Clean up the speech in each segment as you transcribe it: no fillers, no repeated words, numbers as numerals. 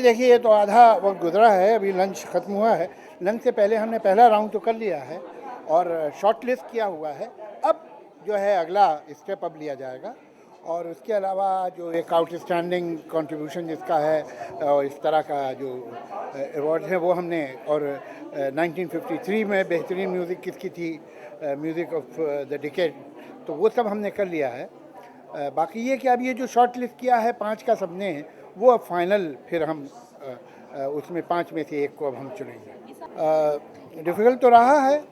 देखिए ये तो आधा वक्त गुजरा है, अभी लंच ख़त्म हुआ है। लंच से पहले हमने पहला राउंड तो कर लिया है और शॉर्ट लिस्ट किया हुआ है। अब जो है अगला स्टेप अब लिया जाएगा और उसके अलावा जो एक आउटस्टैंडिंग कंट्रीब्यूशन जिसका है और इस तरह का जो अवार्ड है वो हमने और 1953 में बेहतरीन म्यूज़िक किसकी थी, म्यूज़िक ऑफ द डिकेड, तो वो सब हमने कर लिया है। बाकी ये कि अब ये जो शॉर्ट लिस्ट किया है 5 का सबने, वो अब फाइनल फिर हम उसमें 5 में से एक को अब हम चुनेंगे। डिफ़िकल्ट तो रहा है,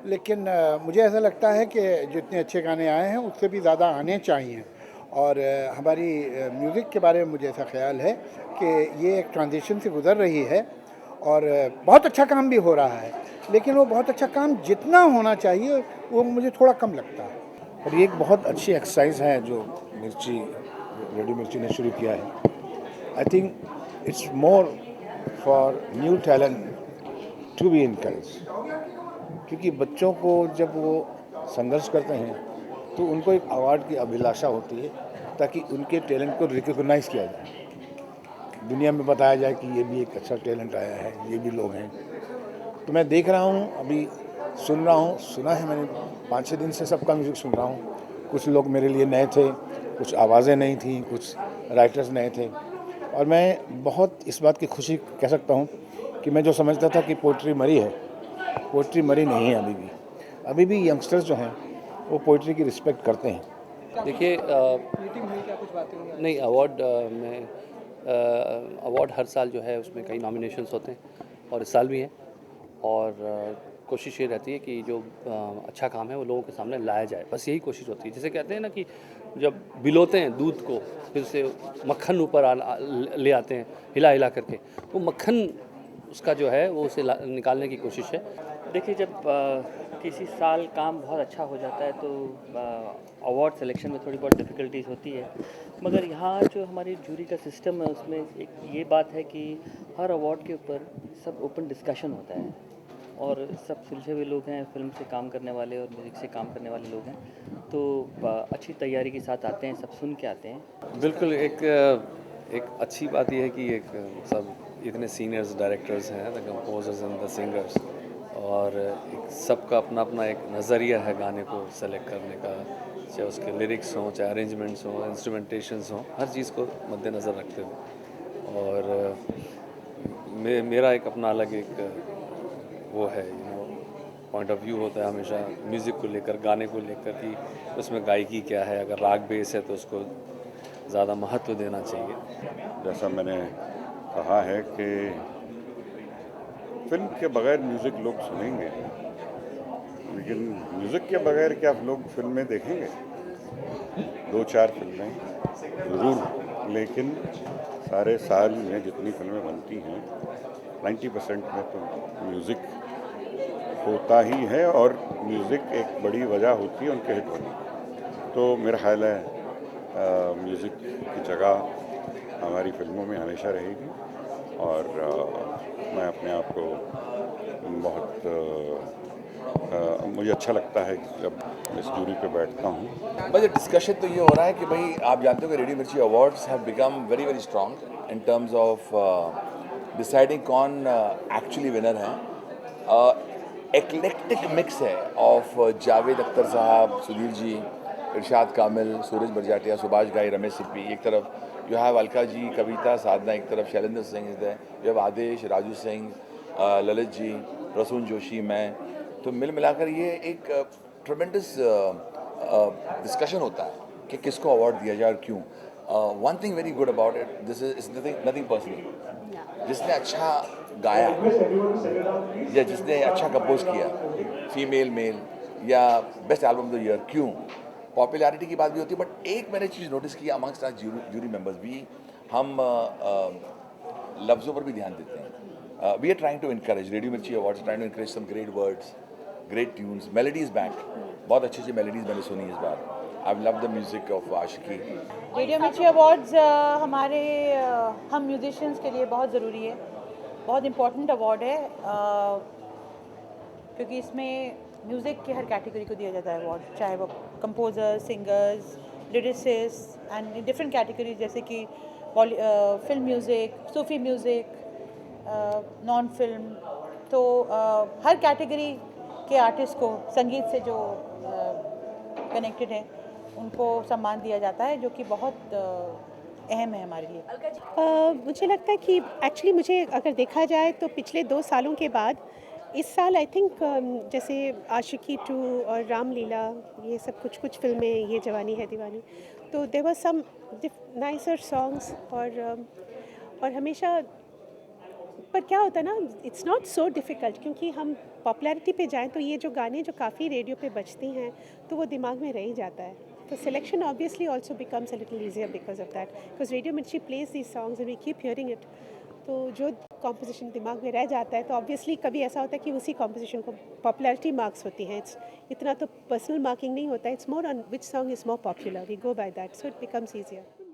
लेकिन मुझे ऐसा लगता है कि जितने अच्छे गाने आए हैं उससे भी ज़्यादा आने चाहिए और हमारी म्यूज़िक के बारे में मुझे ऐसा ख्याल है कि ये एक ट्रांजिशन से गुज़र रही है और बहुत अच्छा काम भी हो रहा है, लेकिन वो बहुत अच्छा काम जितना होना चाहिए वो मुझे थोड़ा कम लगता है। और ये एक बहुत अच्छी एक्सरसाइज है जो रेडियो मिर्ची ने शुरू किया है। I think it's more for new talent to be encourage, क्योंकि बच्चों को जब वो संघर्ष करते हैं तो उनको एक अवार्ड की अभिलाषा होती है ताकि उनके टैलेंट को रिकॉग्नाइज किया जाए, दुनिया में बताया जाए कि ये भी एक अच्छा टैलेंट आया है, ये भी लोग हैं। तो मैं देख रहा हूँ, अभी सुन रहा हूँ, सुना है मैंने 5-6 दिन से सबका म्यूज़िक सुन रहा हूँ। कुछ लोग मेरे लिए नए थे, कुछ आवाज़ें नई थी, कुछ राइटर्स नए थे और मैं बहुत इस बात की खुशी कह सकता हूँ कि मैं जो समझता था कि पोइट्री मरी है, पोइट्री मरी नहीं है। अभी भी यंगस्टर्स जो हैं वो पोइट्री की रिस्पेक्ट करते हैं। देखिए नहीं, अवार्ड में अवार्ड हर साल जो है उसमें कई नॉमिनेशंस होते हैं और इस साल भी हैं और कोशिश ये रहती है कि जो अच्छा काम है वो लोगों के सामने लाया जाए, बस यही कोशिश होती है। जैसे कहते हैं ना कि जब बिलोते हैं दूध को फिर से मक्खन ऊपर ले आते हैं हिला हिला करके, वो मक्खन उसका जो है वो उसे निकालने की कोशिश है। देखिए, जब किसी साल काम बहुत अच्छा हो जाता है तो अवार्ड सिलेक्शन में थोड़ी बहुत डिफ़िकल्टीज़ होती है, मगर यहाँ जो हमारी जूरी का सिस्टम है उसमें एक ये बात है कि हर अवार्ड के ऊपर सब ओपन डिस्कशन होता है और सब सुलझे हुए लोग हैं, फिल्म से काम करने वाले और म्यूज़िक से काम करने वाले लोग हैं, तो अच्छी तैयारी के साथ आते हैं, सब सुन के आते हैं। बिल्कुल एक अच्छी बात यह है कि एक सब इतने सीनियर्स डायरेक्टर्स हैं, the composers and the singers, और एक सबका अपना अपना एक नज़रिया है गाने को सेलेक्ट करने का, चाहे उसके लिरिक्स हों, चाहे अरेंजमेंट्स हों, इंस्ट्रूमेंटेशंस हों, हर चीज़ को मद्देनज़र रखते हुए। और मेरा एक अपना अलग एक वो है पॉइंट ऑफ व्यू होता है हमेशा म्यूज़िक को लेकर, गाने को लेकर कि उसमें गायकी क्या है, अगर राग बेस है तो उसको ज़्यादा महत्व देना चाहिए। जैसा मैंने कहा है कि फिल्म के बगैर म्यूज़िक लोग सुनेंगे, लेकिन म्यूज़िक के बगैर क्या लोग फिल्में देखेंगे? 2-4 फिल्में ज़रूर, लेकिन सारे साल में जितनी फिल्में बनती हैं 90% में तो म्यूज़िक होता ही है और म्यूज़िक एक बड़ी वजह होती है उनके हिट होने की। तो मेरा ख्याल है म्यूज़िक की जगह हमारी फिल्मों में हमेशा रहेगी और मैं अपने आप को बहुत मुझे अच्छा लगता है जब इस जूरी पे बैठता हूँ। बस डिस्कशन तो ये हो रहा है कि भाई आप जानते हो कि radio Mirchi awards have become very very strong in terms of deciding कौन एक्चुअली विनर हैं। एक्लेक्टिक मिक्स है ऑफ जावेद अख्तर साहब, सुधीर जी, इरशाद कामिल, सूरज बरजाटिया, सुभाष घाई, रमेश सिप्पी एक तरफ, यू हैव अलका जी, कविता, साधना एक तरफ, Shailendra Singh is there, you have Aadesh, Raju Singh, Lalit ji, Prasoon Joshi, मैं, तो मिल मिलाकर ये एक ट्रेमेंडस डिस्कशन होता है कि किसको अवार्ड दिया जाए और क्यों। One thing very good about it, this is nothing personal, जिसने अच्छा गाया या जिसने अच्छा कंपोज किया, फीमेल मेल या best album of the year, क्यों, पॉपुलैरिटी की बात भी होती है। बट एक मैंने चीज़ नोटिस की अमंगस्ट आवर जूरी मेंबर्स भी, हम लफ्ज़ों पर भी ध्यान देते हैं। We are trying to encourage, radio Mirchi awards trying to encourage some great words, great tunes, melodies back, बहुत अच्छी अच्छी मेलोडीज मैंने सुनी इस बार। I love the music of Aashiqui. Radio Mirchi awards हमारे हम म्यूजिशियंस के लिए बहुत ज़रूरी है, बहुत इम्पोर्टेंट अवार्ड है, क्योंकि इसमें म्यूज़िक की हर कैटेगरी को दिया जाता है अवार्ड, चाहे वो composer, singers, lyricist and different categories, जैसे कि फिल्म म्यूज़िक, सूफ़ी म्यूज़िक, नॉन फिल्म, तो हर कैटेगरी के आर्टिस्ट को संगीत से जो कनेक्टेड है उनको सम्मान दिया जाता है, जो कि बहुत अहम है हमारे लिए। मुझे लगता है कि एक्चुअली मुझे अगर देखा जाए तो पिछले 2 सालों के बाद इस साल आई थिंक जैसे आशिकी 2 और रामलीला, ये सब कुछ फिल्में, ये जवानी है दीवानी, तो there were some nicer songs और हमेशा, पर क्या होता है ना, इट्स नॉट सो डिफ़िकल्ट, क्योंकि हम पॉपुलैरिटी पे जाएं तो ये जो गाने जो काफ़ी रेडियो पे बजती हैं तो वो दिमाग में रह ही जाता है, तो selection obviously also becomes a little easier because of that, because radio Mirchi plays these songs and we keep hearing it, तो जो कॉम्पोजिशन दिमाग में रह जाता है, तो ऑब्वियसली कभी ऐसा होता है कि उसी कॉम्पोजिशन को पॉपुलैरिटी मार्क्स होती हैं, इट्स इतना तो पर्सनल मार्किंग नहीं होता, it's more on which song is more popular, we go by that, so it becomes easier.